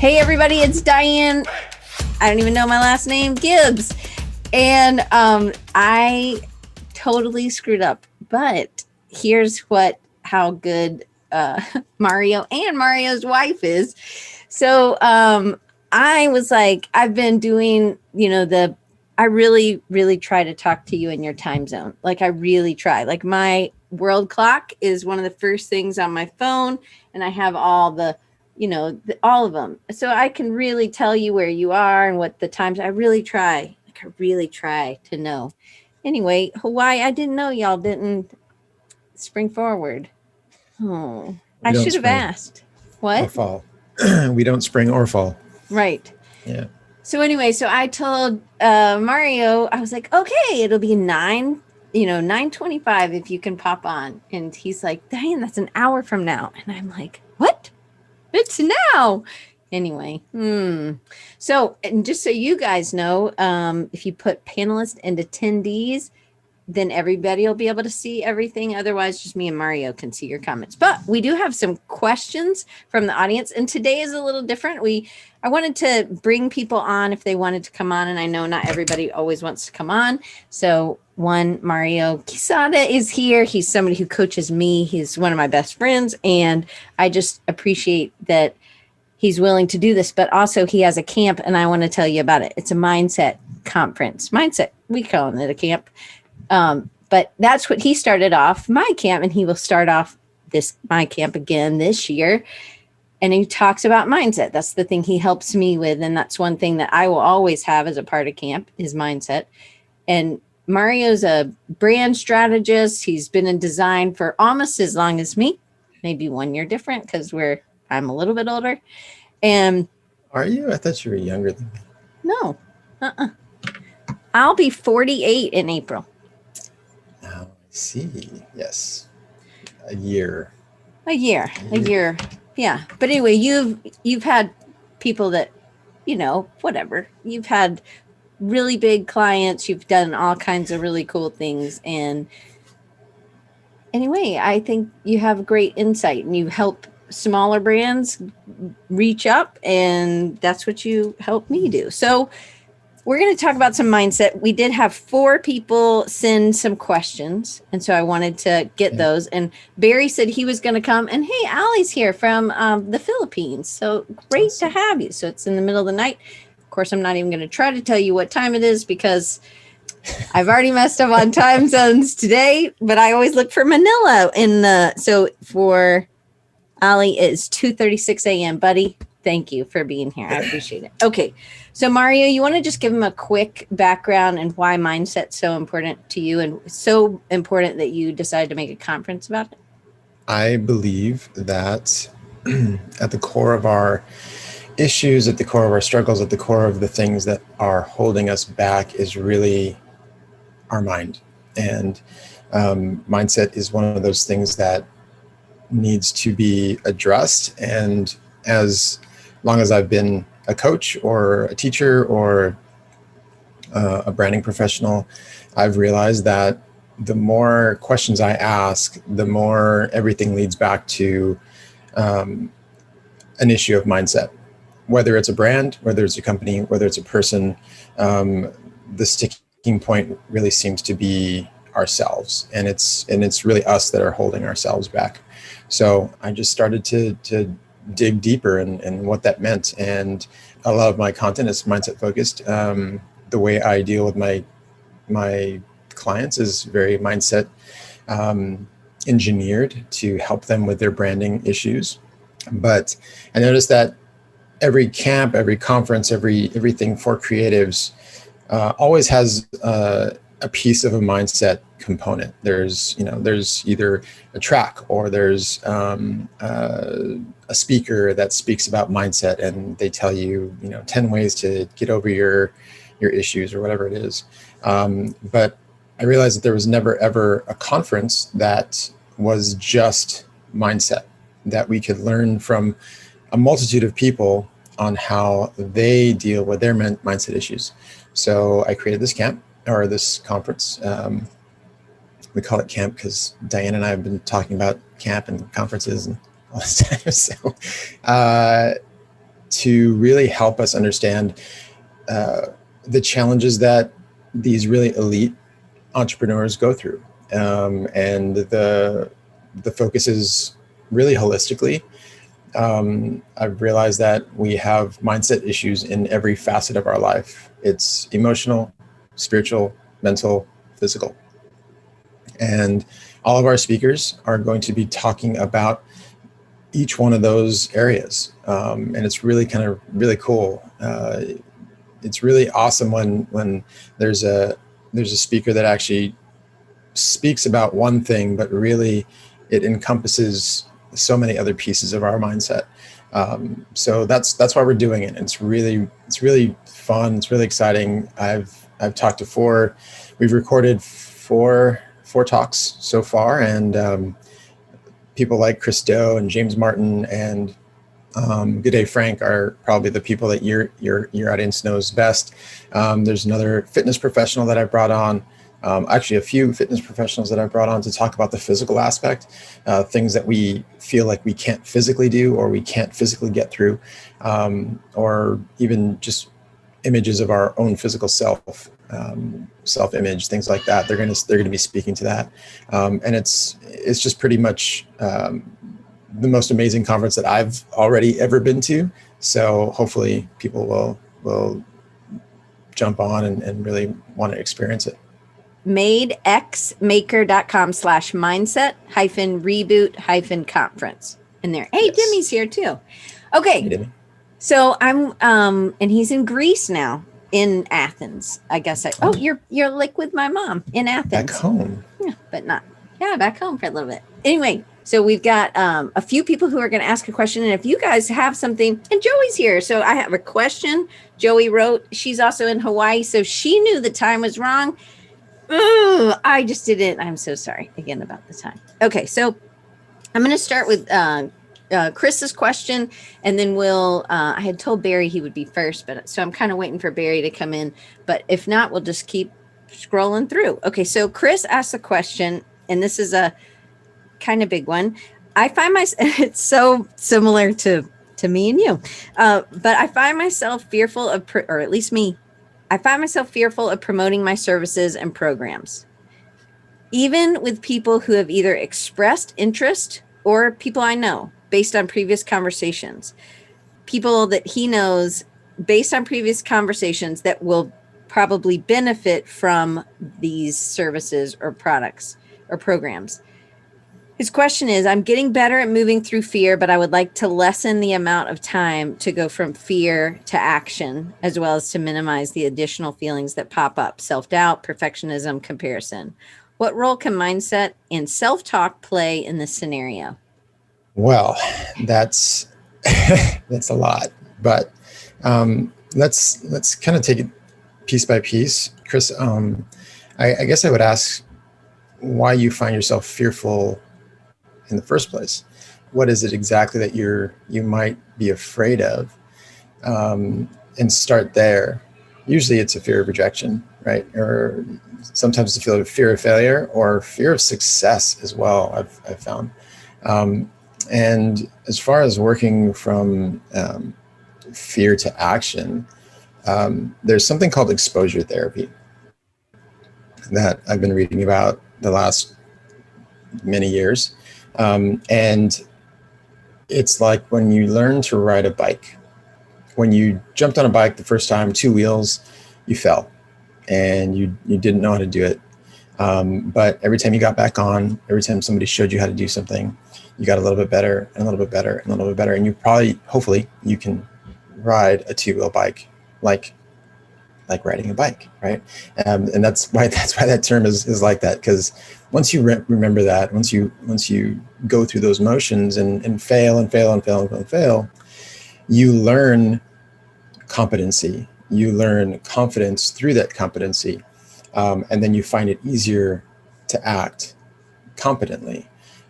Hey everybody, it's Diane. I don't even know my last name, Gibbs. And I totally screwed up. But here's how good Mario and Mario's wife is. So I was like, I've been doing, I really, really try to talk to you in your time zone. Like I really try. Like my world clock is one of the first things on my phone, and I have all the all of them. So I can really tell you where you are and what the times. I really try. Like I really try to know. Anyway, Hawaii, I didn't know y'all didn't spring forward. Oh, I should have asked. What? Or fall. We don't spring or fall. Right. Yeah. So anyway, so I told Mario, I was like, okay, it'll be 9:25 if you can pop on. And he's like, Diane, that's an hour from now. And I'm like, what? It's now. Anyway. So, and just so you guys know, if you put panelists and attendees, then everybody will be able to see everything. Otherwise, just me and Mario can see your comments. But we do have some questions from the audience. And today is a little different. I wanted to bring people on if they wanted to come on. And I know not everybody always wants to come on. So Mario Quezada is here. He's somebody who coaches me. He's one of my best friends. And I just appreciate that he's willing to do this. But also he has a camp, and I want to tell you about it. It's a mindset conference. Mindset, we call it a camp. But that's what he started off my camp, and he will start off my camp again this year. And he talks about mindset. That's the thing he helps me with. And that's one thing that I will always have as a part of camp is mindset. And Mario's a brand strategist. He's been in design for almost as long as me, maybe 1 year different because I'm a little bit older. And are you? I thought you were younger than me. No. I'll be 48 in April. I see. Yes. A year. Yeah. But anyway, you've had people that, whatever. You've had really big clients. You've done all kinds of really cool things. And anyway, I think you have great insight, and you help smaller brands reach up, and that's what you help me do. So we're going to talk about some mindset. We did have 4 people send some questions, and so I wanted to get those. And Barry said he was going to come. And hey, Allie's here from the Philippines. So great to have you. So it's in the middle of the night. Of course, I'm not even going to try to tell you what time it is because I've already messed up on time zones today. But I always look for Manila so for Allie, it's 2:36 a.m., buddy. Thank you for being here. I appreciate it. Okay. So Mario, you want to just give them a quick background and why mindset's so important to you and so important that you decided to make a conference about it? I believe that at the core of our issues, at the core of our struggles, at the core of the things that are holding us back is really our mind. And mindset is one of those things that needs to be addressed. And as long as I've been a coach or a teacher or a branding professional, I've realized that the more questions I ask, the more everything leads back to an issue of mindset. Whether it's a brand, whether it's a company, whether it's a person, the sticking point really seems to be ourselves, and it's really us that are holding ourselves back. So I just started to dig deeper in what that meant. And a lot of my content is mindset focused. The way I deal with my clients is very mindset engineered to help them with their branding issues. But I noticed that every camp, every conference, everything for creatives always has a piece of a mindset component. There's either a track or there's a speaker that speaks about mindset, and they tell you 10 ways to get over your issues or whatever it is. But I realized that there was never ever a conference that was just mindset, that we could learn from a multitude of people on how they deal with their mindset issues. So I created this camp, or this conference. We call it camp because Diane and I have been talking about camp and conferences and all this time. So to really help us understand the challenges that these really elite entrepreneurs go through. And the focus is really holistically. I've realized that we have mindset issues in every facet of our life. It's emotional, spiritual, mental, physical. And all of our speakers are going to be talking about each one of those areas. And it's really kind of really cool. It's really awesome when there's a speaker that actually speaks about one thing, but really it encompasses so many other pieces of our mindset. So that's why we're doing it. It's really fun. It's really exciting. I've talked to we've recorded four talks so far, and people like Chris Do and James Martin and Good Day Frank are probably the people that your audience knows best. There's another fitness professional that I brought on. Actually, a few fitness professionals that I brought on to talk about the physical aspect, things that we feel like we can't physically do or we can't physically get through, or even just images of our own physical self-image, things like that. They're gonna be speaking to that, and it's just pretty much the most amazing conference that I've already ever been to. So hopefully people will jump on and really want to experience it. madexmaker.com/mindset-reboot-conference in there. Hey, yes. Dimmy's here too. Okay. Hey, Dimmy. So I'm and he's in Greece now, in Athens. I guess you're like with my mom in Athens. Back home. Yeah, but not. Yeah, back home for a little bit. Anyway, so we've got a few people who are going to ask a question. And if you guys have something, and Joey's here. So I have a question Joey wrote. She's also in Hawaii. So she knew the time was wrong. I just didn't. I'm so sorry again about the time. Okay, so I'm going to start with Chris's question, and then I had told Barry he would be first, but so I'm kind of waiting for Barry to come in. But if not, we'll just keep scrolling through. Okay, so Chris asked a question, and this is a kind of big one. I find it's so similar to me and you, but I find myself fearful of, or at least me, I find myself fearful of promoting my services and programs, even with people who have either expressed interest or people I know based on previous conversations, people that he knows based on previous conversations that will probably benefit from these services or products or programs. His question is, I'm getting better at moving through fear, but I would like to lessen the amount of time to go from fear to action, as well as to minimize the additional feelings that pop up: self-doubt, perfectionism, comparison. What role can mindset and self-talk play in this scenario? Well, that's that's a lot, but let's kind of take it piece by piece. Chris, I guess I would ask why you find yourself fearful in the first place. What is it exactly that you might be afraid of? And start there. Usually it's a fear of rejection, right? Or sometimes it's a fear of failure or fear of success as well, I've found. And as far as working from fear to action, there's something called exposure therapy that I've been reading about the last many years. And it's like when you learn to ride a bike. When you jumped on a bike the first time, 2 wheels, you fell and you didn't know how to do it. But every time you got back on, every time somebody showed you how to do something, you got a little bit better and a little bit better and a little bit better. And hopefully you can ride a 2-wheel bike like riding a bike, right? And that's why that term is like that, because once you remember that, once you go through those motions and fail and fail and fail and fail, you learn competency, you learn confidence through that competency, and then you find it easier to act competently.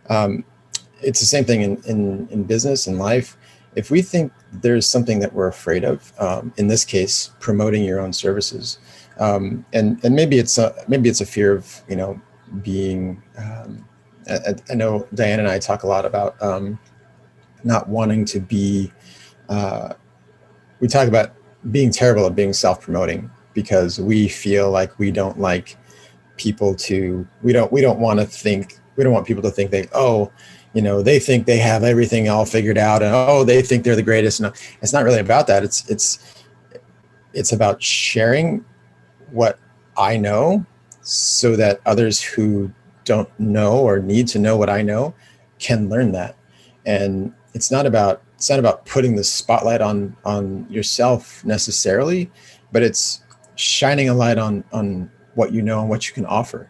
It's the same thing in business and life. If we think there's something that we're afraid of, in this case, promoting your own services, and maybe it's a fear of being. I know Diane and I talk a lot about not wanting to be we talk about being terrible at being self-promoting because we feel like we don't like people to, we don't want to think, we don't want people to think they, oh, you know, they think they have everything all figured out, and oh, they think they're the greatest. No, it's not really about that. It's about sharing what I know so that others who don't know or need to know what I know can learn that. And it's not about putting the spotlight on yourself necessarily, but it's shining a light on what you know and what you can offer.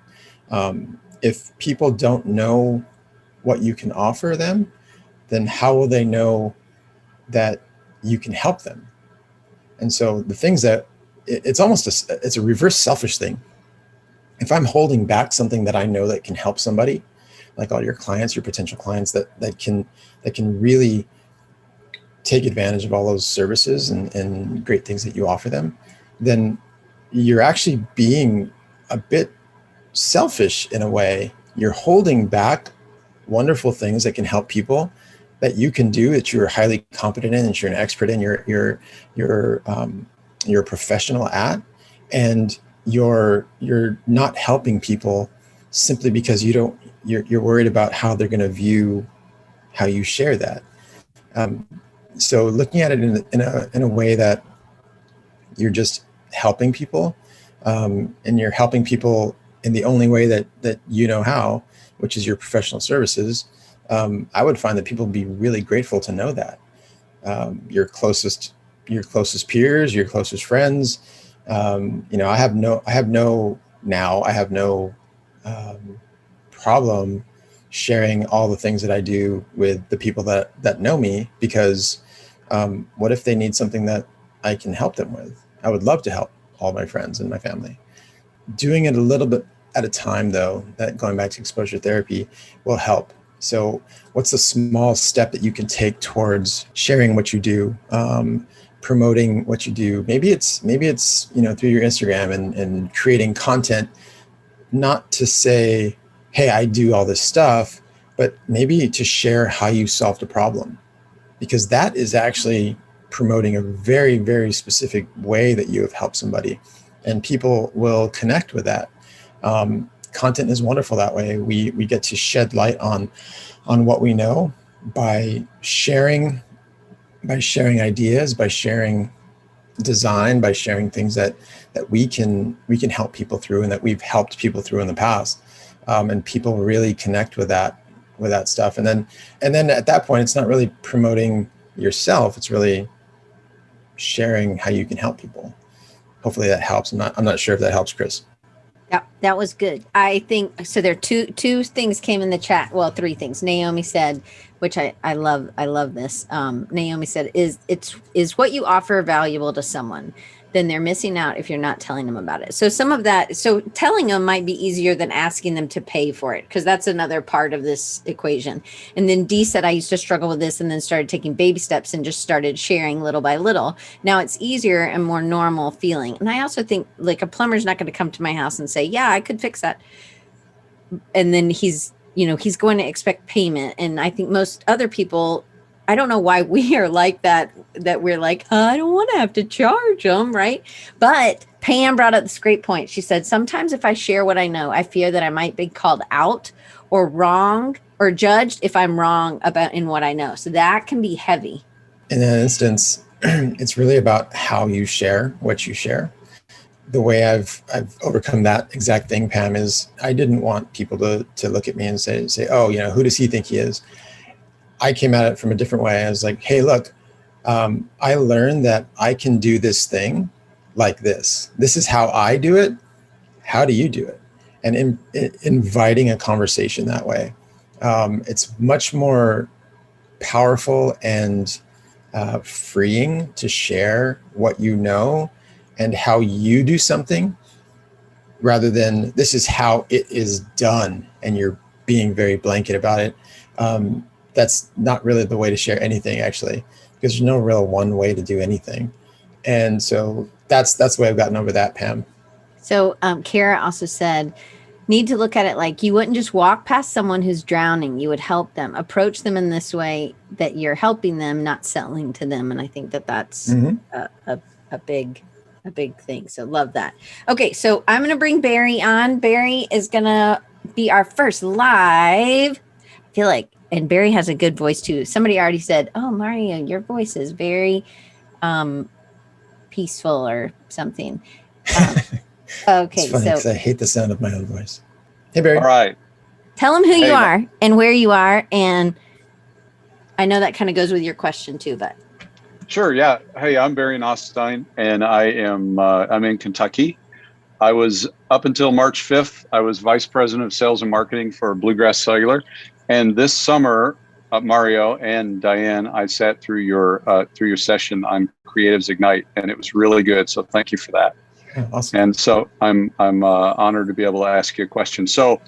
If people don't know what you can offer them, then how will they know that you can help them? And so the things that it's almost it's a reverse selfish thing. If I'm holding back something that I know that can help somebody, like all your clients, your potential clients that can really take advantage of all those services and great things that you offer them, then you're actually being a bit selfish in a way. You're holding back wonderful things that can help people, that you can do, that you're highly competent in, that you're an expert in, you're a professional at, and you're not helping people simply because you're worried about how they're going to view how you share that. So looking at it in a way that you're just helping people, and you're helping people in the only way that you know how, which is your professional services, I would find that people would be really grateful to know that. Your closest peers, your closest friends, I have no problem sharing all the things that I do with the people that know me, because what if they need something that I can help them with? I would love to help all my friends and my family. Doing it a little bit at a time, though, that going back to exposure therapy will help. So what's a small step that you can take towards sharing what you do, promoting what you do? Maybe it's through your Instagram and creating content, not to say, hey, I do all this stuff, but maybe to share how you solved a problem, because that is actually promoting a very, very specific way that you have helped somebody, and people will connect with that. Content is wonderful that way. We get to shed light on what we know by sharing ideas, by sharing design, by sharing things that we can help people through, and that we've helped people through in the past. And people really connect with that stuff. And then at that point, it's not really promoting yourself. It's really sharing how you can help people. Hopefully that helps. I'm not sure if that helps, Chris. Yeah, that was good. I think so. There are two things came in the chat. Well, three things. Naomi said, which I love. I love this. Naomi said, is what you offer valuable to someone? Then they're missing out if you're not telling them about it. So some of that, so telling them might be easier than asking them to pay for it, because that's another part of this equation. And then Dee said, I used to struggle with this and then started taking baby steps and just started sharing little by little. Now it's easier and more normal feeling. And I also think, like, a plumber's not going to come to my house and say, yeah, I could fix that. And then he's going to expect payment. And I think most other people, I don't know why we are like that we're like, I don't want to have to charge them, right? But Pam brought up this great point. She said, sometimes if I share what I know, I fear that I might be called out or wrong or judged if I'm wrong in what I know. So that can be heavy. In that instance, it's really about how you share what you share. The way I've overcome that exact thing, Pam, is I didn't want people to look at me and say, oh, who does he think he is? I came at it from a different way. I was like, hey, look, I learned that I can do this thing like this. This is how I do it. How do you do it? And inviting a conversation that way. It's much more powerful and freeing to share what you know and how you do something, rather than this is how it is done and you're being very blanket about it. That's not really the way to share anything, actually, because there's no real one way to do anything. And so that's the way I've gotten over that, Pam. So Kara also said, need to look at it like you wouldn't just walk past someone who's drowning. You would help them, approach them in this way that you're helping them, not selling to them. And I think that that's a big thing. So love that. Okay. So I'm going to bring Barry on. Barry is going to be our first live. I feel like, and Barry has a good voice too. Somebody already said, "Oh, Mario, your voice is very peaceful or something." Okay, It's funny because I hate the sound of my own voice. Hey, Barry. All right. Tell them who you are and where you are, and I know that kind of goes with your question too, but. Sure. Yeah. Hey, I'm Barry Nostine, and I'm in Kentucky. I was up until March 5th. I was vice president of sales and marketing for Bluegrass Cellular, and this summer, Mario and Diane, I sat through your session on Creatives Ignite, and it was really good. So thank you for that. Oh, awesome. And so I'm honored to be able to ask you a question. So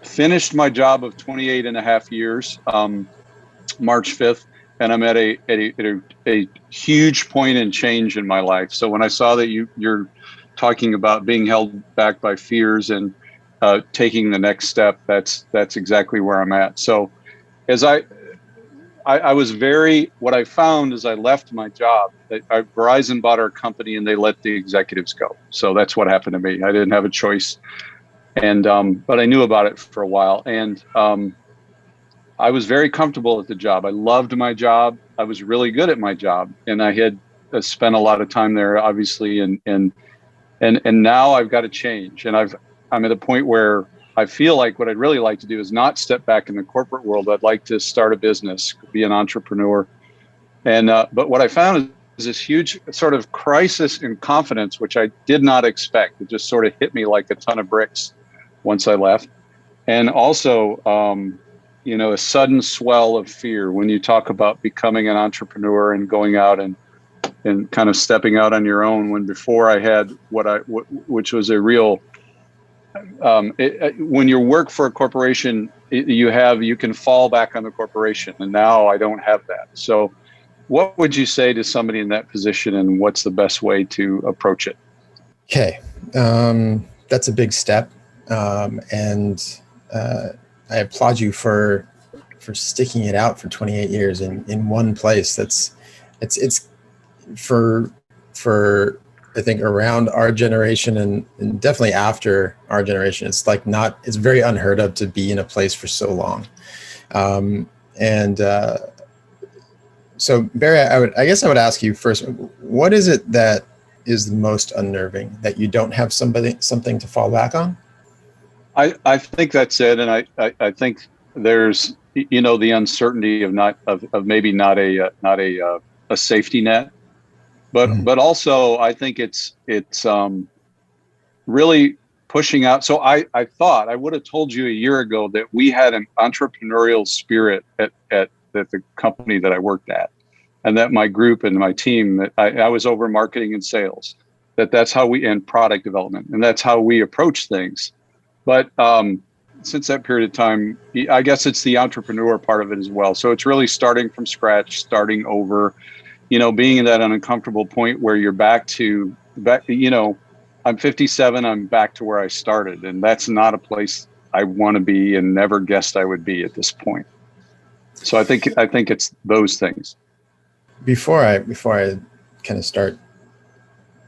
finished my job of 28 and a half years, March 5th, and I'm at a huge point in change in my life. So when I saw that you're talking about being held back by fears and taking the next step, that's exactly where I'm at. So as I was what I found as I left my job, that Verizon bought our company and they let the executives go. So that's what happened to me. I didn't have a choice. And, but I knew about it for a while. And I was very comfortable at the job. I loved my job. I was really good at my job. And I had spent a lot of time there, obviously. And now I've got to change. And I'm at a point where I feel like what I'd really like to do is not step back in the corporate world. I'd like to start a business, be an entrepreneur. And but what I found is this huge sort of crisis in confidence, which I did not expect. It just sort of hit me like a ton of bricks once I left. And also, a sudden swell of fear when you talk about becoming an entrepreneur and going out and kind of stepping out on your own, when before I had which was a real, when you work for a corporation, you can fall back on the corporation, and now I don't have that. So what would you say to somebody in that position, and what's the best way to approach it? Okay. That's a big step. And I applaud you for sticking it out for 28 years in one place. It's for I think around our generation and definitely after our generation, it's very unheard of to be in a place for so long. So Barry, I guess I would ask you first, what is it that is the most unnerving, that you don't have something to fall back on? I think that's it. And I think there's, the uncertainty of maybe not a safety net. But also, I think it's really pushing out. So I thought I would have told you a year ago that we had an entrepreneurial spirit at the company that I worked at, and that my group and my team, that I was over marketing and sales, that's how and product development, and that's how we approach things. But since that period of time, I guess it's the entrepreneur part of it as well. So it's really starting from scratch, starting over. Being in that uncomfortable point where you're back, I'm 57, I'm back to where I started. And that's not a place I want to be and never guessed I would be at this point. So I think it's those things. Before I kind of start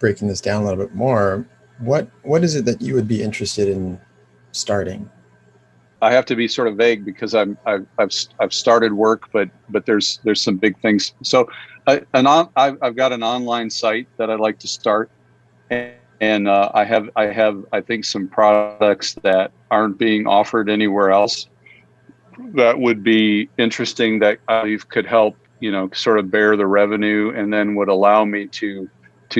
breaking this down a little bit more, what is it that you would be interested in starting? I have to be sort of vague because I've started work, but there's some big things. So I've got an online site that I'd like to start, and I have I think some products that aren't being offered anywhere else that would be interesting, that I believe could help sort of bear the revenue, and then would allow me to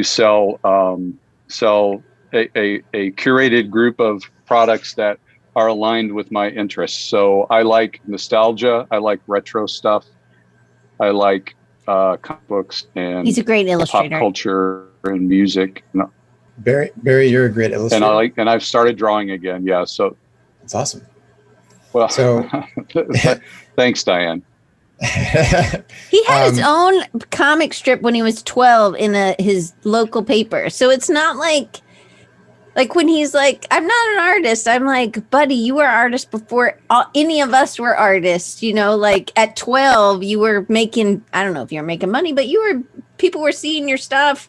sell a curated group of products that are aligned with my interests. So I like nostalgia. I like retro stuff. I like comic books and he's a great illustrator. Pop culture and music. Barry, you're a great illustrator. And I've started drawing again. Yeah. So that's awesome. Well, so thanks, Diane. He had his own comic strip when he was 12 in his local paper. So it's not like Like when he's like, I'm not an artist. I'm like, buddy, you were an artist before any of us were artists. You know, like at 12, you were making, I don't know if you were making money, but people were seeing your stuff.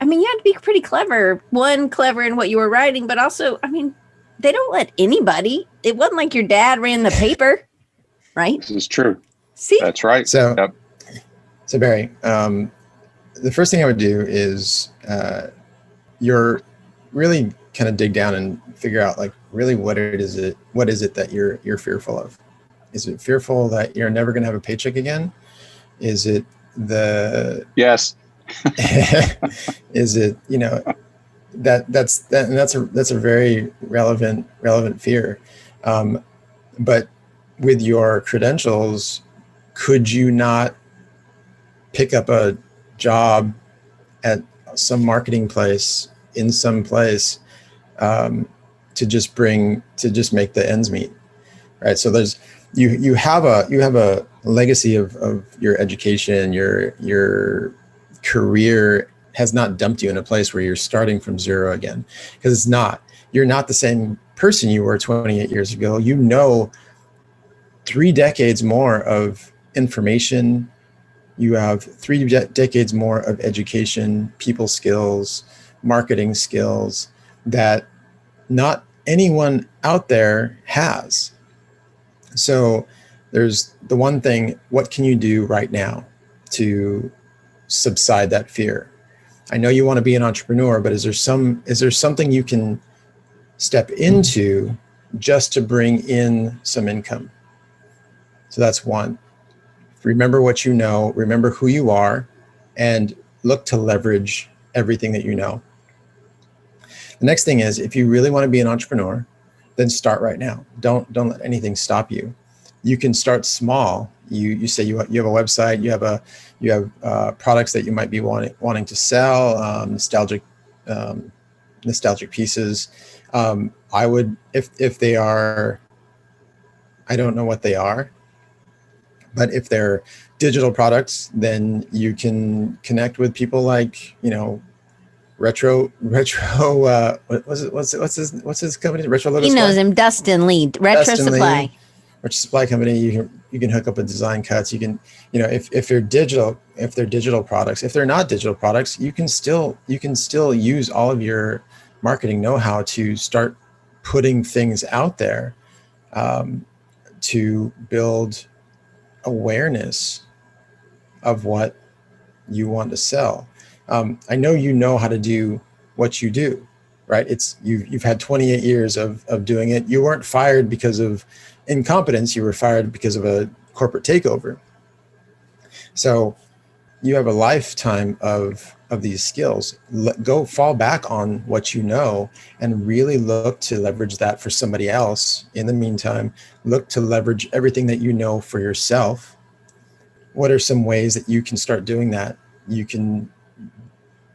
I mean, you had to be pretty clever. One, clever in what you were writing, but also, I mean, they don't let anybody. It wasn't like your dad ran the paper, right? This is true. See? That's right. So, yep. so Barry, the first thing I would do is you're really kind of dig down and figure out like really what is it that you're fearful of? Is it fearful that you're never going to have a paycheck again? Is it yes? Is it, you know, that's a very relevant fear. But with your credentials, could you not pick up a job at some marketing place in some place to just make the ends meet, right? So there's you have a legacy of your education, your career has not dumped you in a place where you're starting from zero again, because it's not. You're not the same person you were 28 years ago. You know 3 decades more of information. You have 3 decades more of education, people skills, marketing skills that not anyone out there has. So there's the one thing, what can you do right now to subside that fear? I know you want to be an entrepreneur, but is there something you can step into just to bring in some income? So that's one. Remember what you know, remember who you are, and look to leverage everything that you know. The next thing is, if you really want to be an entrepreneur, then start right now. Don't let anything stop you. You can start small. You say you have a website, you have products that you might be wanting to sell, nostalgic pieces. I would, if they are, I don't know what they are, but if they're digital products, then you can connect with people like, you know, Retro. What's his company? Retro Logo. He knows him, Dustin Lee, Retro Supply. Retro Supply Company. You can hook up with design cuts. You can, you know, if they're digital products. If they're not digital products, you can still use all of your marketing know-how to start putting things out there to build awareness of what you want to sell. I know you know how to do what you do, right? You've had 28 years of doing it. You weren't fired because of incompetence. You were fired because of a corporate takeover. So you have a lifetime of these skills. Go fall back on what you know and really look to leverage that for somebody else. In the meantime, look to leverage everything that you know for yourself. What are some ways that you can start doing that? You can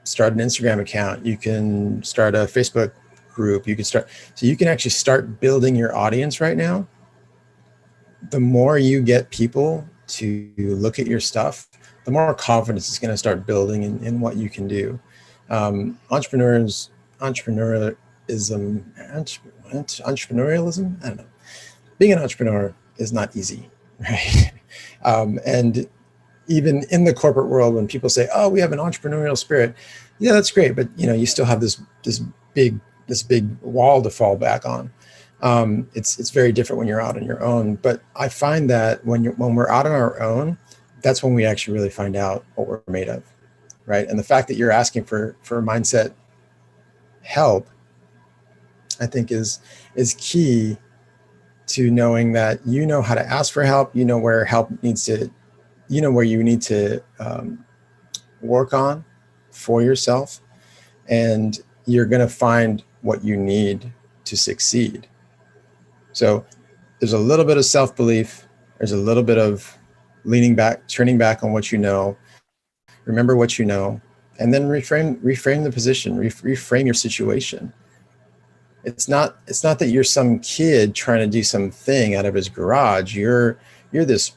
start an Instagram account. You can start a Facebook group. So you can actually start building your audience right now. The more you get people to look at your stuff, the more confidence is going to start building in what you can do. Entrepreneurialism, I don't know. Being an entrepreneur is not easy, right? And even in the corporate world, when people say, "Oh, we have an entrepreneurial spirit," yeah, that's great, but you know, you still have this big wall to fall back on. It's very different when you're out on your own. But I find that when we're out on our own, that's when we actually really find out what we're made of, right? And the fact that you're asking for mindset help, I think is key to knowing that you know how to ask for help. You know where help needs to, you know where you need to work on for yourself, and you're going to find what you need to succeed. So there's a little bit of self-belief. There's a little bit of leaning back, turning back on what you know, remember what you know, and then reframe the position, reframe your situation. It's not that you're some kid trying to do something out of his garage. You're this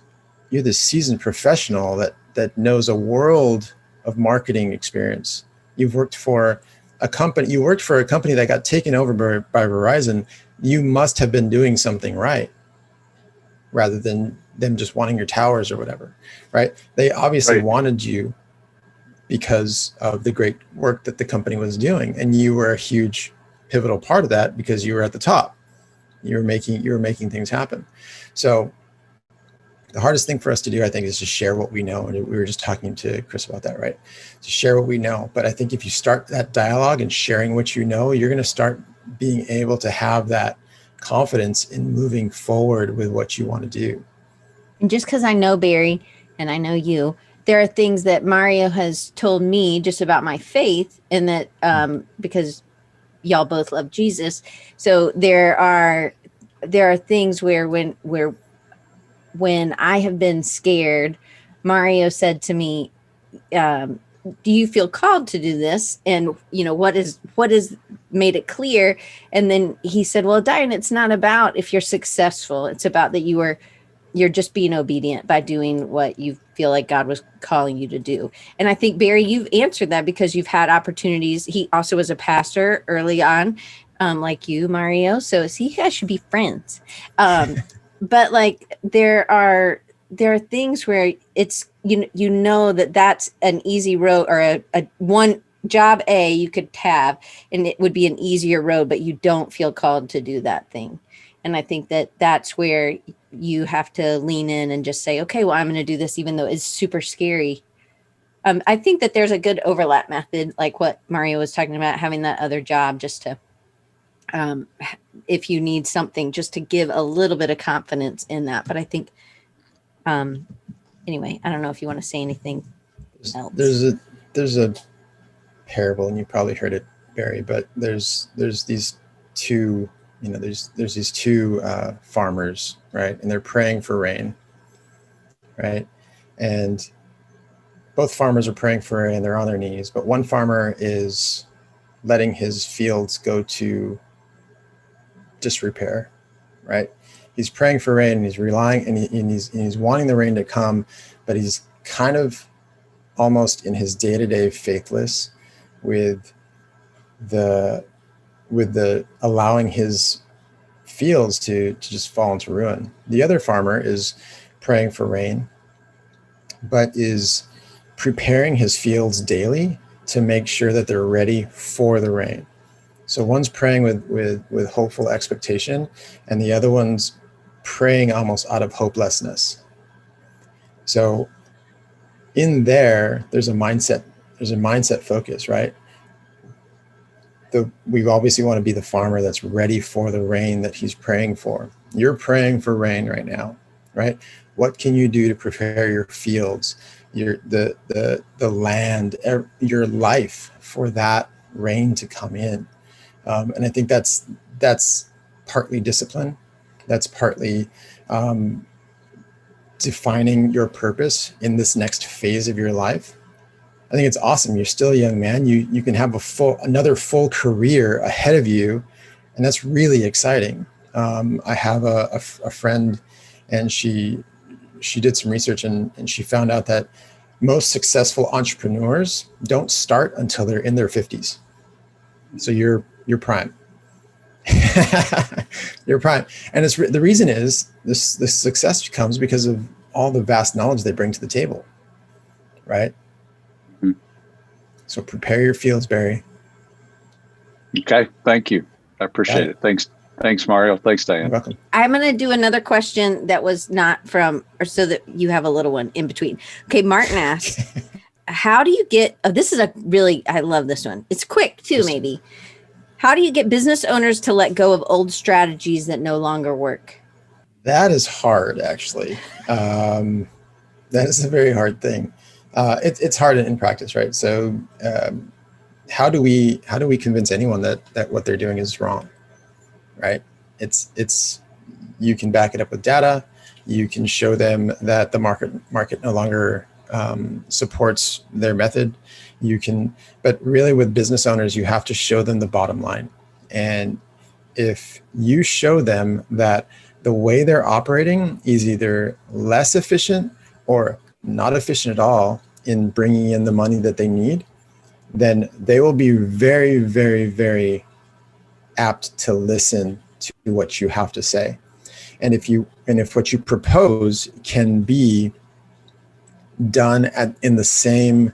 seasoned professional that knows a world of marketing experience. You've worked for a company, you worked for a company that got taken over by Verizon, you must have been doing something right, rather than them just wanting your towers or whatever, right? They obviously Right. wanted you because of the great work that the company was doing, and you were a huge pivotal part of that because you were at the top. You were making things happen. So the hardest thing for us to do, I think, is to share what we know. And we were just talking to Chris about that, right? To share what we know. But I think if you start that dialogue and sharing what you know, you're going to start being able to have that confidence in moving forward with what you want to do. And just because I know Barry and I know you, there are things that Mario has told me just about my faith, and that because y'all both love Jesus, so there are things where when I have been scared, Mario said to me, do you feel called to do this? And what is made it clear. And then he said, well, Diane, it's not about if you're successful. It's about that you're just being obedient by doing what you feel like God was calling you to do. And I think, Barry, you've answered that because you've had opportunities. He also was a pastor early on, like you, Mario. So you guys should be friends. But like there are things where it's that's an easy road, or a one job you could have, and it would be an easier road, but you don't feel called to do that thing. And I think that's where you have to lean in and just say, okay, well, I'm going to do this, even though it's super scary. I think that there's a good overlap method, like what Mario was talking about, having that other job just to, if you need something, just to give a little bit of confidence in that. But I think, anyway, I don't know if you want to say anything else. There's a parable, and you probably heard it, Barry, but there's these two, there's these two farmers, right? And they're praying for rain, right? And both farmers are praying for rain. They're on their knees, but one farmer is letting his fields go to disrepair, right? He's praying for rain, and he's relying, and he's wanting the rain to come, but he's kind of almost in his day-to-day faithless with the allowing his fields to just fall into ruin. The other farmer is praying for rain, but is preparing his fields daily to make sure that they're ready for the rain. So one's praying with hopeful expectation, and the other one's praying almost out of hopelessness. So in there's a mindset focus, right? We obviously want to be the farmer that's ready for the rain that he's praying for. You're praying for rain right now, right? What can you do to prepare your fields, the land, your life for that rain to come in? And I think that's partly discipline. That's partly defining your purpose in this next phase of your life. I think it's awesome. You're still a young man. You can have another full career ahead of you, and that's really exciting. I have a friend, and she did some research, and she found out that most successful entrepreneurs don't start until they're in their 50s. So you're prime. You're prime, and the reason is this success comes because of all the vast knowledge they bring to the table, right? So prepare your fields, Barry. Okay, thank you. I appreciate it. Thanks, Mario. Thanks, Diane. You're welcome. I'm going to do another question that was not from, or so that you have a little one in between. Okay, Martin asked, how do you get, this is I love this one. It's quick too, maybe. How do you get business owners to let go of old strategies that no longer work? That is hard, actually. That is a very hard thing. It's hard in practice, right? So how do we convince anyone that what they're doing is wrong, right? It's you can back it up with data. You can show them that the market no longer supports their method. But really with business owners, you have to show them the bottom line. And if you show them that the way they're operating is either less efficient or not efficient at all in bringing in the money that they need, then they will be very, very, very apt to listen to what you have to say. And if what you propose can be done at the same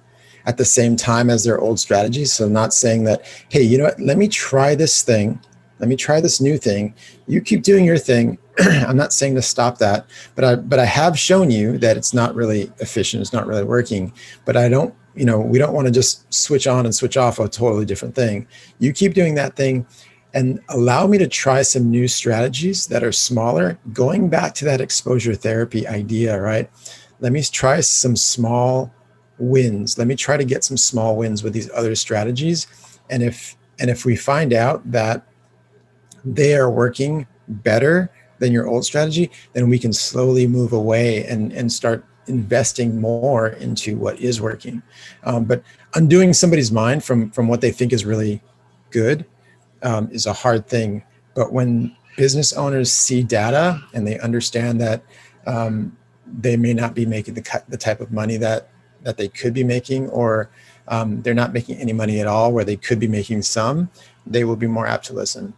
time as their old strategies. So not saying that, hey, you know what, let me try this thing. Let me try this new thing. You keep doing your thing. I'm not saying to stop that, but I have shown you that it's not really efficient. It's not really working. But I don't, we don't want to just switch on and switch off a totally different thing. You keep doing that thing and allow me to try some new strategies that are smaller, going back to that exposure therapy idea, right? Let me try some small wins. Let me try to get some small wins with these other strategies. And if we find out that they are working better than your old strategy, then we can slowly move away and start investing more into what is working. But undoing somebody's mind from what they think is really good is a hard thing. But when business owners see data and they understand that they may not be making the type of money that they could be making, or they're not making any money at all where they could be making some, they will be more apt to listen.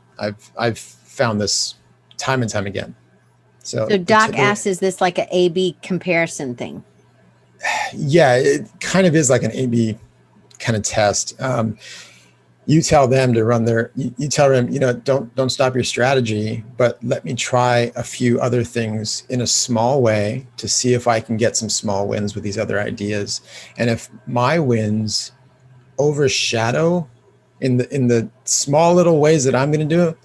I've found this time and time again. So Doc asks, is this like an A/B comparison thing? Yeah, it kind of is like an A/B kind of test. You tell them to run you tell them, don't stop your strategy, but let me try a few other things in a small way to see if I can get some small wins with these other ideas. And if my wins overshadow in the small little ways that I'm going to do,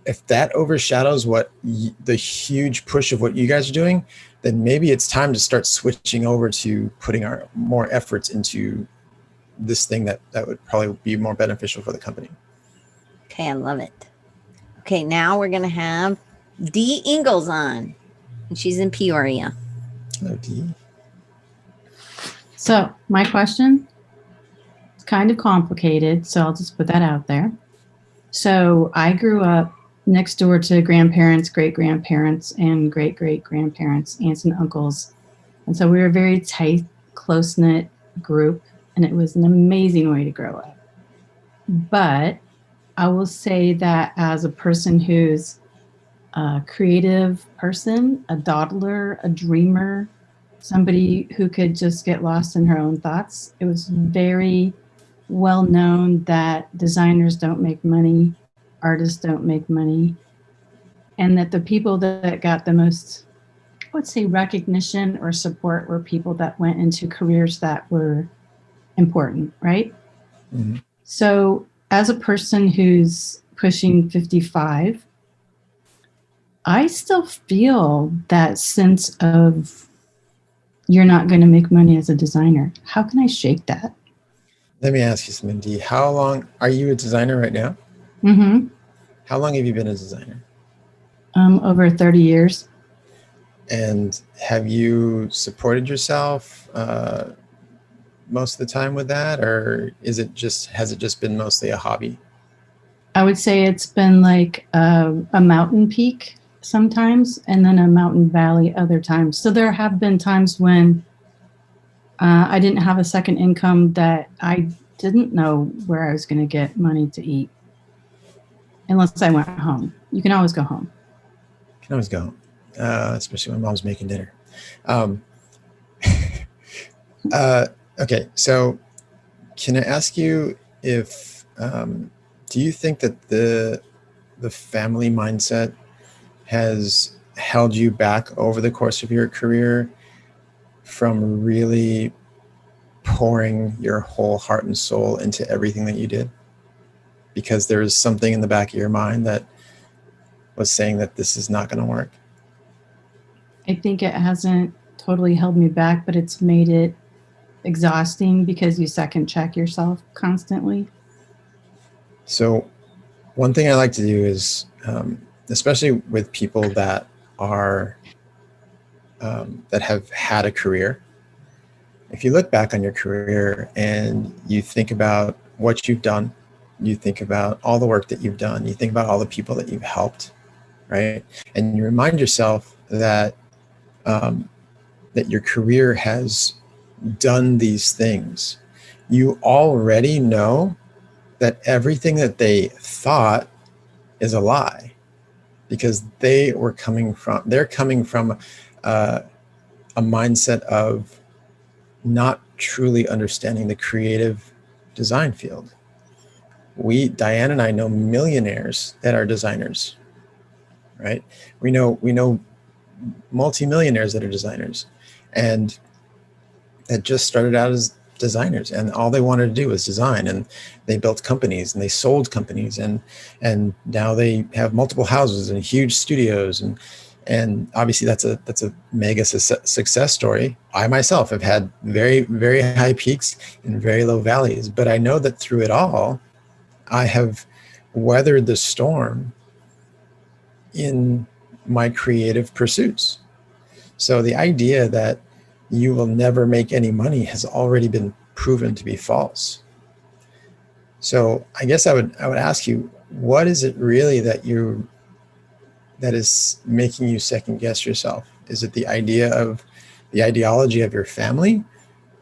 if that overshadows the huge push of what you guys are doing, then maybe it's time to start switching over to putting our more efforts into this thing that would probably be more beneficial for the company. Okay, I love it. Okay, now we're going to have Dee Ingalls on, and she's in Peoria. Hello, Dee. So my question is kind of complicated, so I'll just put that out there. So I grew up next door to grandparents, great-grandparents, and great-great-grandparents, aunts and uncles. And so we were a very tight, close-knit group, and it was an amazing way to grow up. But I will say that as a person who's a creative person, a dawdler, a dreamer, somebody who could just get lost in her own thoughts, it was very well known that designers don't make money, artists don't make money, and that the people that got the most, I would say, recognition or support were people that went into careers that were important, right? Mm-hmm. So as a person who's pushing 55, I still feel that sense of you're not going to make money as a designer. How can I shake that? Let me ask you something, Dee. How long are you a designer right now? Mm-hmm. How long have you been a designer? Over 30 years. And have you supported yourself most of the time with that, or has it just been mostly a hobby? I would say it's been like a mountain peak sometimes, and then a mountain valley other times. So there have been times when I didn't have a second income, that I didn't know where I was going to get money to eat unless I went home. You can always go home. You can always go home, especially when mom's making dinner. Okay, so can I ask you if do you think that the family mindset has held you back over the course of your career from really pouring your whole heart and soul into everything that you did? Because there's something in the back of your mind that was saying that this is not going to work. I think it hasn't totally held me back, but it's made it exhausting because you second check yourself constantly. So one thing I like to do is, especially with people that are that have had a career, if you look back on your career and you think about what you've done, you think about all the work that you've done, you think about all the people that you've helped, right? And you remind yourself that that your career has done these things. you already know that everything that they thought is a lie, because they're coming from a mindset of not truly understanding the creative design field. Diane and I know millionaires that are designers, right? We know multimillionaires that are designers, and that just started out as designers, and all they wanted to do was design, and they built companies and they sold companies, and now they have multiple houses and huge studios, and obviously that's a mega success story. I myself have had very, very high peaks and very low valleys, but I know that through it all, I have weathered the storm in my creative pursuits. So the idea that you will never make any money has already been proven to be false. So I guess I would ask you, what is it really that is making you second guess yourself? Is it the ideology of your family,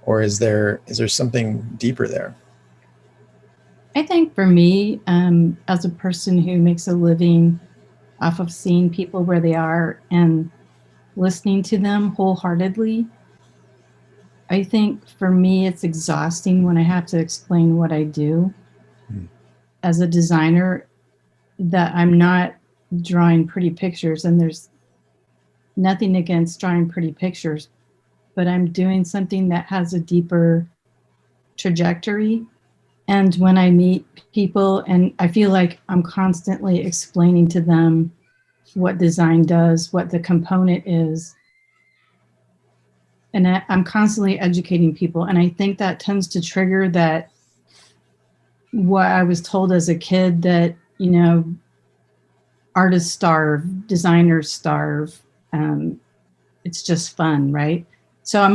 or is there something deeper there? I think for me, as a person who makes a living off of seeing people where they are and listening to them wholeheartedly, I think for me it's exhausting when I have to explain what I do as a designer, that I'm not drawing pretty pictures, and there's nothing against drawing pretty pictures, but I'm doing something that has a deeper trajectory. And when I meet people, and I feel like I'm constantly explaining to them what design does, what the component is, and I'm constantly educating people. And I think that tends to trigger that, what I was told as a kid, that, artists starve, designers starve. It's just fun, right? So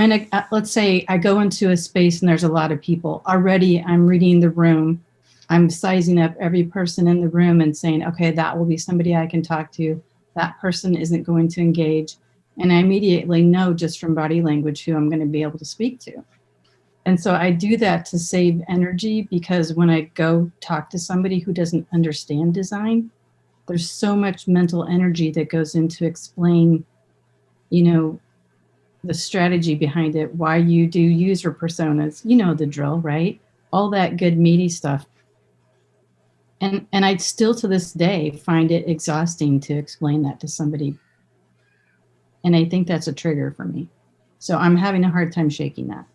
let's say I go into a space and there's a lot of people. Already I'm reading the room. I'm sizing up every person in the room and saying, okay, that will be somebody I can talk to. That person isn't going to engage. And I immediately know just from body language who I'm going to be able to speak to. And so I do that to save energy, because when I go talk to somebody who doesn't understand design, there's so much mental energy that goes into explain, the strategy behind it, why you do user personas, the drill, right? All that good meaty stuff. And I still to this day find it exhausting to explain that to somebody. And I think that's a trigger for me. So I'm having a hard time shaking that.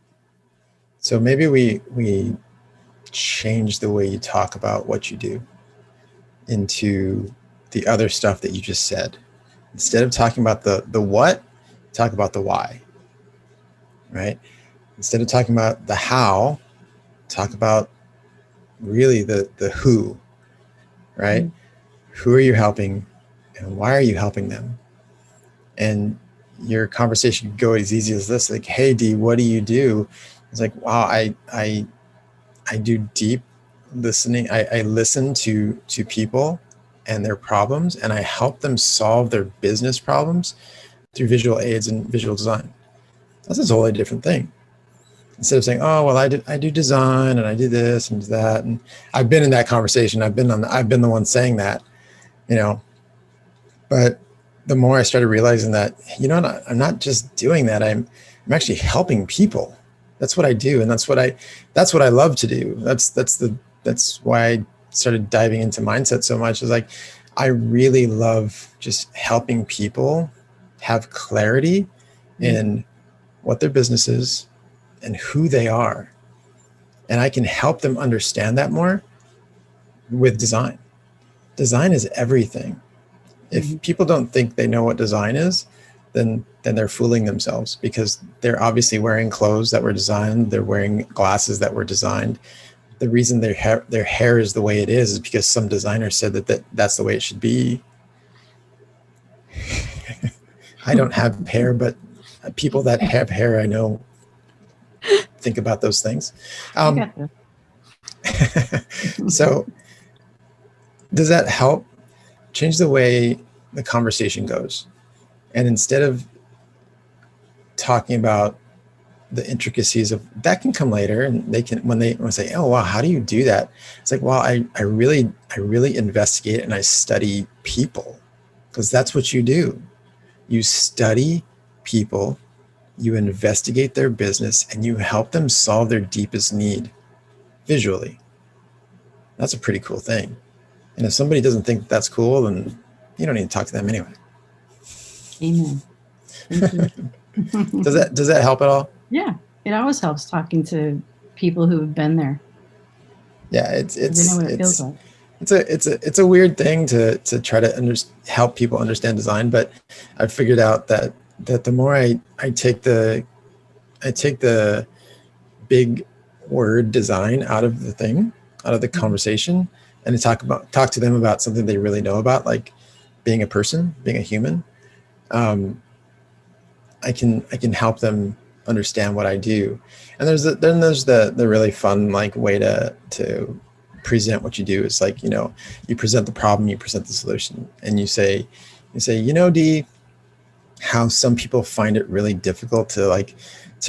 So maybe we change the way you talk about what you do into the other stuff that you just said. Instead of talking about the what, talk about the why, right? Instead of talking about the how, talk about really the who, right? Mm-hmm. Who are you helping, and why are you helping them? And your conversation could go as easy as this, like, hey, Dee, what do you do? It's like, wow, I do deep listening. I listen to people and their problems, and I help them solve their business problems through visual aids and visual design. That's a totally different thing. Instead of saying, oh, well, I do design and I do this and that. And I've been in that conversation. I've been the one saying that, but the more I started realizing that, I'm not just doing that. I'm actually helping people. That's what I do. And that's what I love to do. That's why I started diving into mindset so much. Is like, I really love just helping people have clarity in what their business is and who they are. And I can help them understand that more with design. Design is everything. If people don't think they know what design is, then they're fooling themselves, because they're obviously wearing clothes that were designed. They're wearing glasses that were designed. The reason their hair is the way it is because some designer said that's the way it should be. I don't have hair, but people that have hair I know think about those things. So does that help change the way the conversation goes? And instead of talking about the intricacies of that can come later, and they can when they say, oh wow, how do you do that? It's like, well, I really investigate and I study people, because that's what you do. You study people, you investigate their business, and you help them solve their deepest need visually. That's a pretty cool thing. And if somebody doesn't think that's cool, then you don't need to talk to them anyway. Amen. Thank you. Does that help at all? Yeah, it always helps talking to people who have been there. Yeah, They know what it feels like. It's a weird thing to try to help people understand design, but I've figured out that the more I take the big word design out of the thing, out of the conversation, and to talk to them about something they really know about, like being a person, being a human, I can help them understand what I do. And there's the really fun like way to present what you do. It's like, you present the problem, you present the solution, and you say, Dee, how some people find it really difficult to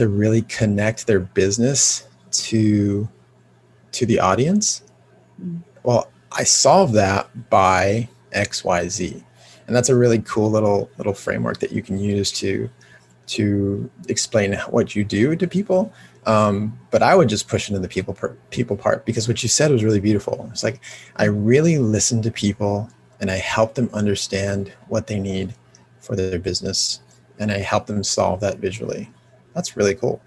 really connect their business to the audience. Well, I solve that by XYZ. And that's a really cool little framework that you can use to explain what you do to people. But I would just push into the people part, because what you said was really beautiful. It's like, I really listen to people and I help them understand what they need for their business, and I help them solve that visually. That's really cool.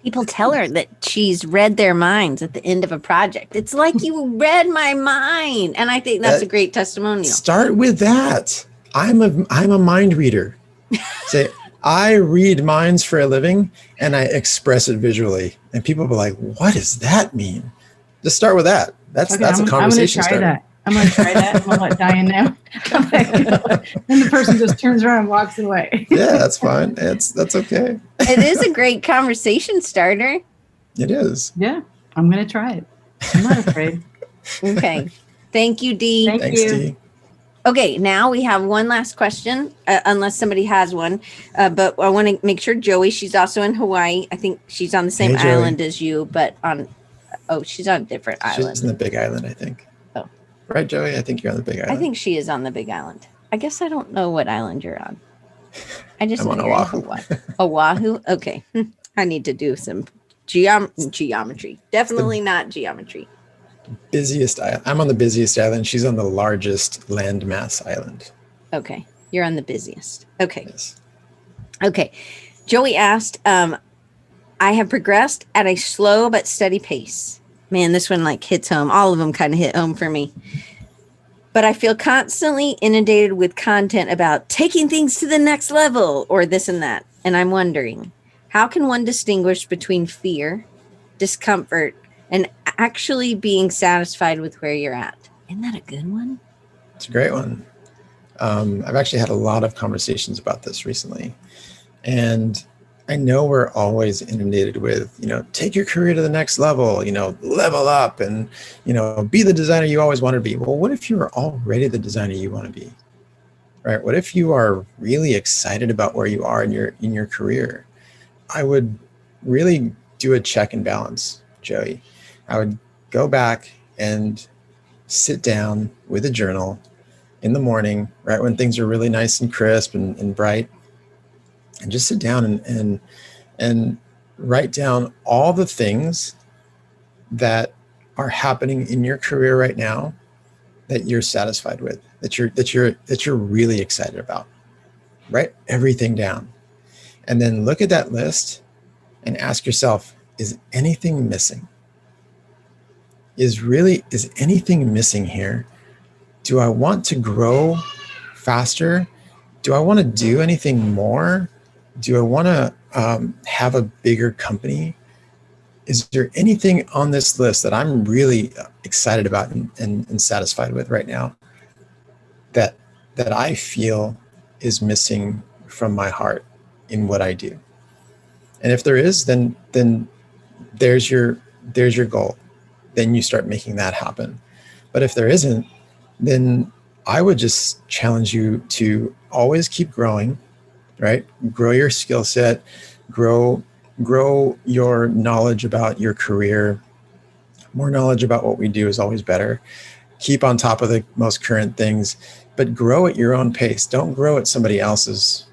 People tell her that she's read their minds at the end of a project. It's like, you read my mind. And I think that's a great testimonial. Start with that. I'm a mind reader. Say, I read minds for a living and I express it visually. And people be like, what does that mean? Just start with that. That's a conversation starter. I'm going to try that. I'm going to let Diane know. And the person just turns around and walks away. Yeah, that's fine. That's okay. It is a great conversation starter. It is. Yeah, I'm going to try it. I'm not afraid. Okay. Thank you, Dee. Thanks, Dee. Okay, now we have one last question, unless somebody has one. But I want to make sure Joey, she's also in Hawaii. I think she's on the same island as you, but she's on a different island. She's in the Big Island, I think. Oh. Right, Joey? I think you're on the Big Island. I think she is on the Big Island. I guess I don't know what island you're on. I just I'm on Oahu. Oahu? Okay. I need to do some geometry. Definitely not geometry. Busiest island. I'm on the busiest island. She's on the largest landmass island. Okay. You're on the busiest. Okay. Yes. Okay. Joey asked, I have progressed at a slow but steady pace. Man, this one hits home. All of them kind of hit home for me. But I feel constantly inundated with content about taking things to the next level or this and that. And I'm wondering, how can one distinguish between fear, discomfort, and actually being satisfied with where you're at? Isn't that a good one? It's a great one. I've actually had a lot of conversations about this recently. And I know we're always inundated with, take your career to the next level, level up and, be the designer you always wanted to be. Well, what if you are already the designer you want to be? Right? What if you are really excited about where you are in your career? I would really do a check and balance, Joey. I would go back and sit down with a journal in the morning, right when things are really nice and crisp and bright, and just sit down and write down all the things that are happening in your career right now that you're satisfied with, that you're really excited about. Write everything down, and then look at that list and ask yourself, is anything missing? Is anything missing here? Do I want to grow faster? Do I want to do anything more? Do I want to have a bigger company? Is there anything on this list that I'm really excited about and satisfied with right now that I feel is missing from my heart in what I do? And if there is, then there's your goal. Then you start making that happen. But if there isn't, then I would just challenge you to always keep growing, right? Grow your skill set, grow grow your knowledge about your career. More knowledge about what we do is always better. Keep on top of the most current things, but grow at your own pace. Don't grow at somebody else's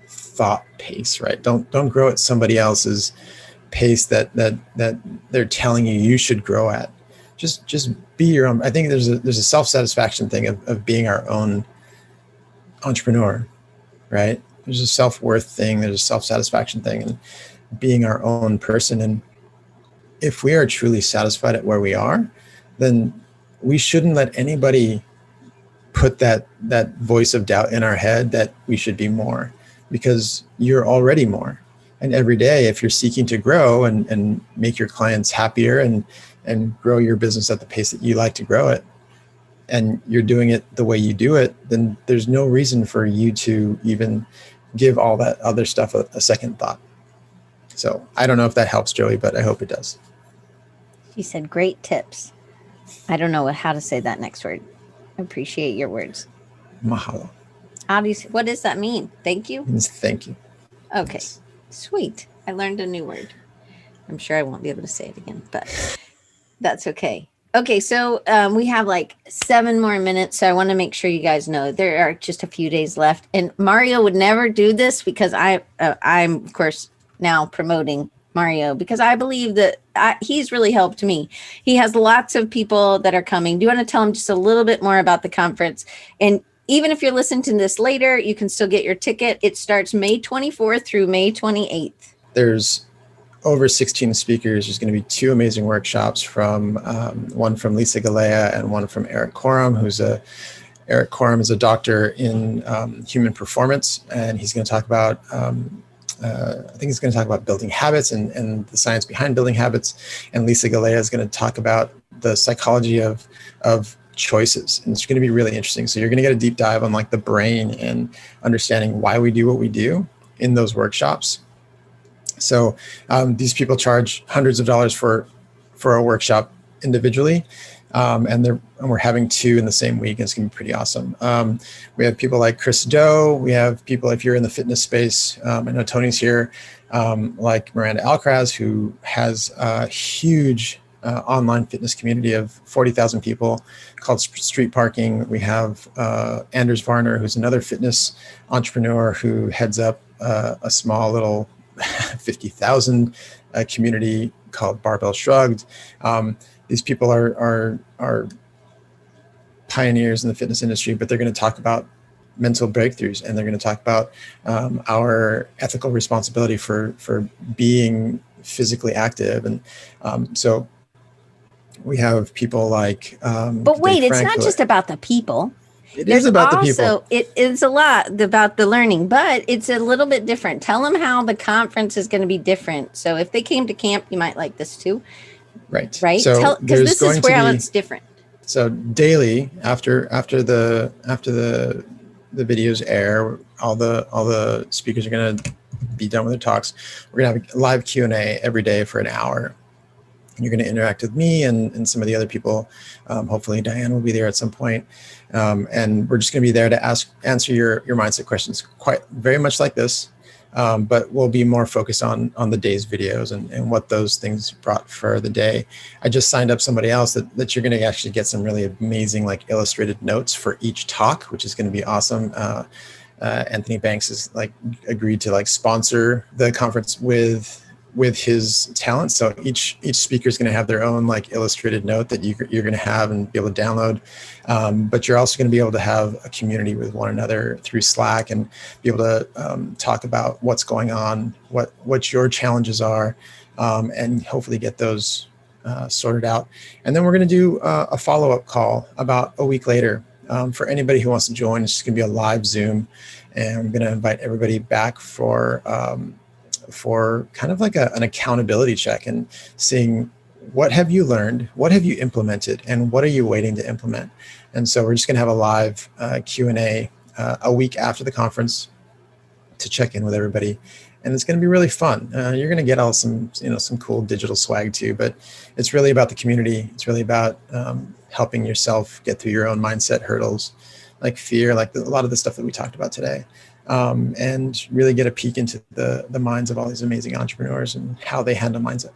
thought pace, right? Don't grow at somebody else's pace that they're telling you should grow at. Just be your own. I think there's a self-satisfaction thing of being our own entrepreneur, right? There's a self-worth thing, there's a self-satisfaction thing, and being our own person. And if we are truly satisfied at where we are, then we shouldn't let anybody put that voice of doubt in our head that we should be more, because you're already more. And every day, if you're seeking to grow and make your clients happier and grow your business at the pace that you like to grow it, and you're doing it the way you do it, then there's no reason for you to even give all that other stuff a second thought. So I don't know if that helps, Joey, but I hope it does. She said, great tips. I don't know how to say that next word. I appreciate your words. Mahalo. What does that mean? Thank you? It means thank you. Okay, sweet. I learned a new word. I'm sure I won't be able to say it again, but that's okay. Okay, so we have like 7 more minutes, so I want to make sure you guys know there are just a few days left. And Mario would never do this because I'm, of course, now promoting Mario because I believe that he's really helped me. He has lots of people that are coming. Do you want to tell him just a little bit more about the conference? And even if you're listening to this later, you can still get your ticket. It starts May 24th through May 28th. There's over 16 speakers. There's going to be 2 amazing workshops from one from Lisa Galea and one from Eric Coram, Eric Coram is a doctor in human performance, and he's going to talk about I think he's going to talk about building habits and the science behind building habits. And Lisa Galea is going to talk about the psychology of choices. And it's going to be really interesting. So you're going to get a deep dive on like the brain and understanding why we do what we do in those workshops. So these people charge hundreds of dollars for a workshop individually. And we're having 2 in the same week. And it's going to be pretty awesome. We have people like Chris Do. We have people, if you're in the fitness space, I know Tony's here, like Miranda Alcaraz, who has a huge online fitness community of 40,000 people called Street Parking. We have Anders Varner, who's another fitness entrepreneur who heads up a small little 50,000 community called Barbell Shrugged. These people are pioneers in the fitness industry, but they're going to talk about mental breakthroughs, and they're going to talk about our ethical responsibility for being physically active. And so we have people like but wait, it's not just about the people. It is about the people. It is a lot about the learning, but it's a little bit different. Tell them how the conference is going to be different. So if they came to camp, you might like this too. Right. So because this is where it's different. So daily after the videos air, all the speakers are going to be done with their talks. We're going to have a live Q&A every day for an hour. You're going to interact with me and some of the other people. Hopefully Diane will be there at some point. And we're just going to be there to answer your mindset questions, quite very much like this. But we'll be more focused on the day's videos and what those things brought for the day. I just signed up somebody else that you're going to actually get some really amazing like illustrated notes for each talk, which is going to be awesome. Anthony Banks has like agreed to like sponsor the conference with his talent. So each speaker is going to have their own like illustrated note that you're going to have and be able to download. But you're also going to be able to have a community with one another through Slack and be able to talk about what's going on, what your challenges are, and hopefully get those sorted out. And then we're going to do a follow-up call about a week later. For anybody who wants to join, it's just going to be a live Zoom. And I'm going to invite everybody back for kind of like an accountability check and seeing what have you learned, what have you implemented, and what are you waiting to implement. And so we're just going to have a live Q&A a week after the conference to check in with everybody. And it's going to be really fun. You're going to get all some cool digital swag too, but it's really about the community. It's really about helping yourself get through your own mindset hurdles, like fear, like a lot of the stuff that we talked about today. and really get a peek into the minds of all these amazing entrepreneurs and how they handle mindset.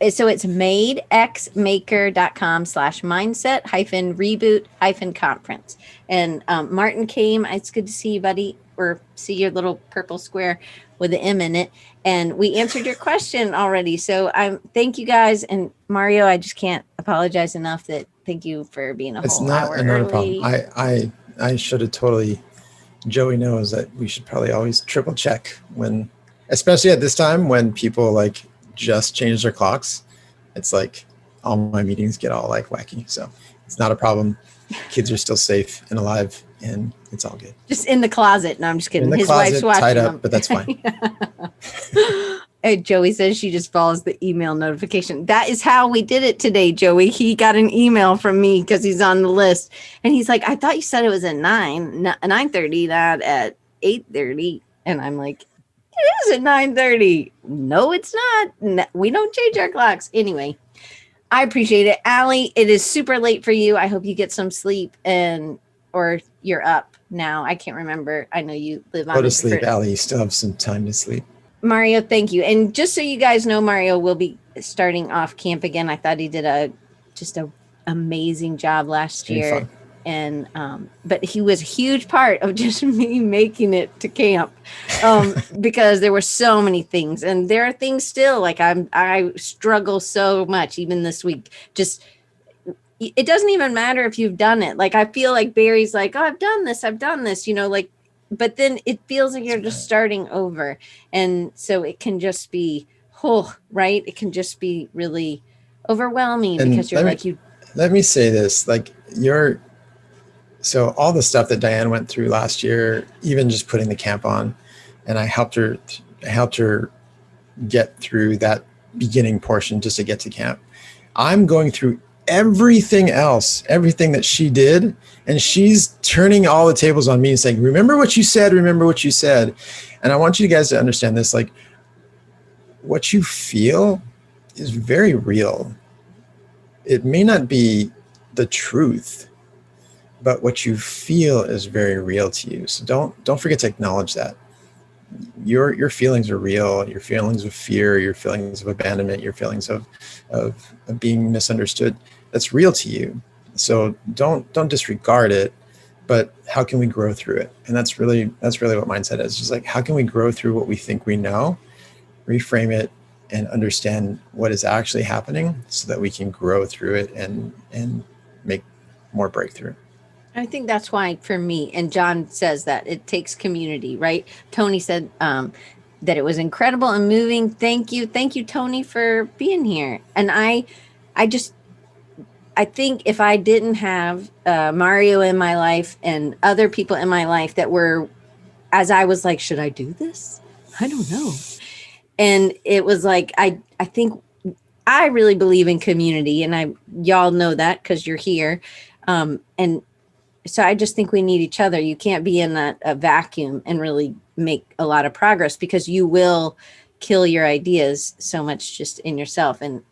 So it's madexmaker.com/mindset-reboot-conference. And Martin came. It's good to see you, buddy, or see your little purple square with the M in it. And we answered your question already. So thank you guys. And Mario, I just can't apologize enough that thank you for being a whole hour It's not a early. problem. I should have totally, Joey knows that we should probably always triple check when, especially at this time when people like just change their clocks. It's like all my meetings get all like wacky. So it's not a problem. Kids are still safe and alive and it's all good. Just in the closet. No, I'm just kidding. In the His closet, wife's watching tied up, him. but that's fine. And Joey says she just follows the email notification. That is how we did it today, Joey. He got an email from me because he's on the list. And he's like, I thought you said it was at 9:30, not at 8:30. And I'm like, it is at 9:30. No, it's not. No, we don't change our clocks. Anyway, I appreciate it. Allie, it is super late for you. I hope you get some sleep or you're up now. I can't remember. I know you live on. Go to sleep, Allie. You still have some time to sleep. Mario, thank you. And just so you guys know, Mario will be starting off camp again. I thought he did a amazing job last year. And but he was a huge part of just me making it to camp because there were so many things, and there are things still like I struggle so much even this week. Just it doesn't even matter if you've done it. Like I feel like Barry's like, oh, I've done this, like, but then it feels like you're just starting over, and so it can just be right. It can just be really overwhelming And because you're like you. Let me say this, like so all the stuff that Diane went through last year, even just putting the camp on, and I helped her get through that beginning portion just to get to camp. I'm going through everything else, everything that she did, and she's turning all the tables on me and saying, remember what you said. And I want you guys to understand this, like what you feel is very real. It may not be the truth, but what you feel is very real to you. So don't forget to acknowledge that. Your feelings are real. Your feelings of fear, your feelings of abandonment, your feelings of being misunderstood, that's real to you. So don't disregard it, but how can we grow through it? And that's really what mindset is. Just like, how can we grow through what we think we know, reframe it, and understand what is actually happening so that we can grow through it and make more breakthrough. I think that's why for me, and John says that it takes community, right? Tony said that it was incredible and moving. Thank you, Tony, for being here. And I think if I didn't have Mario in my life and other people in my life that were, as I was like, should I do this? I don't know. And it was like, I think I really believe in community, and y'all know that because you're here. And so I just think we need each other. You can't be in a vacuum and really make a lot of progress because you will kill your ideas so much just in yourself. And,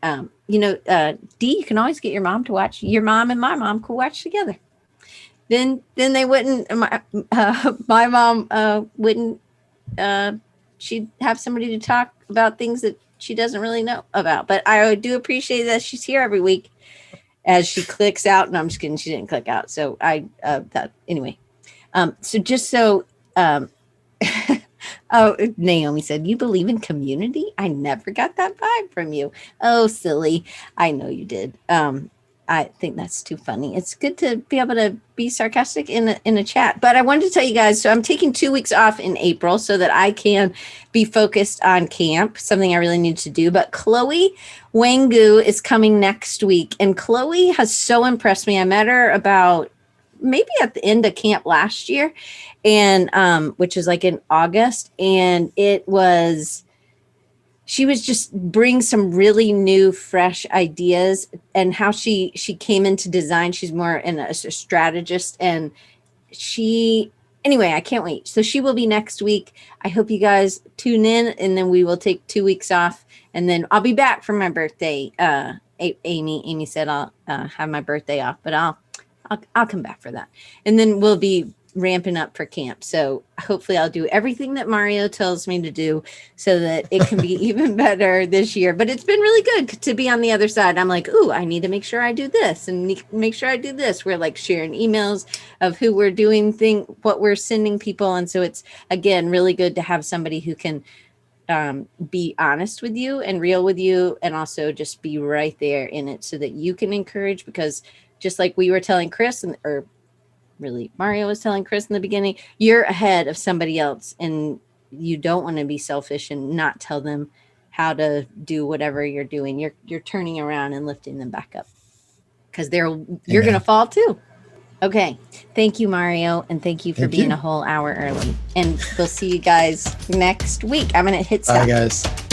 Dee, you can always get your mom to watch. Your mom and my mom could watch together. Then they wouldn't, my mom wouldn't, she'd have somebody to talk about things that she doesn't really know about. But I do appreciate that she's here every week. As she clicks out, no, I'm just kidding. She didn't click out. So anyway. So just so, Naomi said, you believe in community? I never got that vibe from you. Oh, silly. I know you did. I think that's too funny. It's good to be able to be sarcastic in a chat. But I wanted to tell you guys, so I'm taking 2 weeks off in April so that I can be focused on camp, something I really need to do. But Chloe Wangu is coming next week. And Chloe has so impressed me. I met her about maybe at the end of camp last year, and which is like in August. And she was just bring some really new, fresh ideas, and how she came into design. She's more a strategist, and anyway, I can't wait. So she will be next week. I hope you guys tune in, and then we will take 2 weeks off, and then I'll be back for my birthday. Amy said I'll have my birthday off, but I'll come back for that. And then we'll be ramping up for camp. So hopefully I'll do everything that Mario tells me to do so that it can be even better this year. But it's been really good to be on the other side. I'm like, ooh, I need to make sure I do this and make sure I do this. We're like sharing emails of who we're doing what we're sending people. And so it's, again, really good to have somebody who can be honest with you and real with you, and also just be right there in it so that you can encourage, because just like we were telling Chris, or really Mario was telling Chris in the beginning, you're ahead of somebody else and you don't want to be selfish and not tell them how to do whatever you're doing. You're turning around and lifting them back up, because you're going to fall too. Okay. Thank you, Mario. And thank you for being a whole hour early. And we'll see you guys next week. I'm going to hit stop. Bye, guys.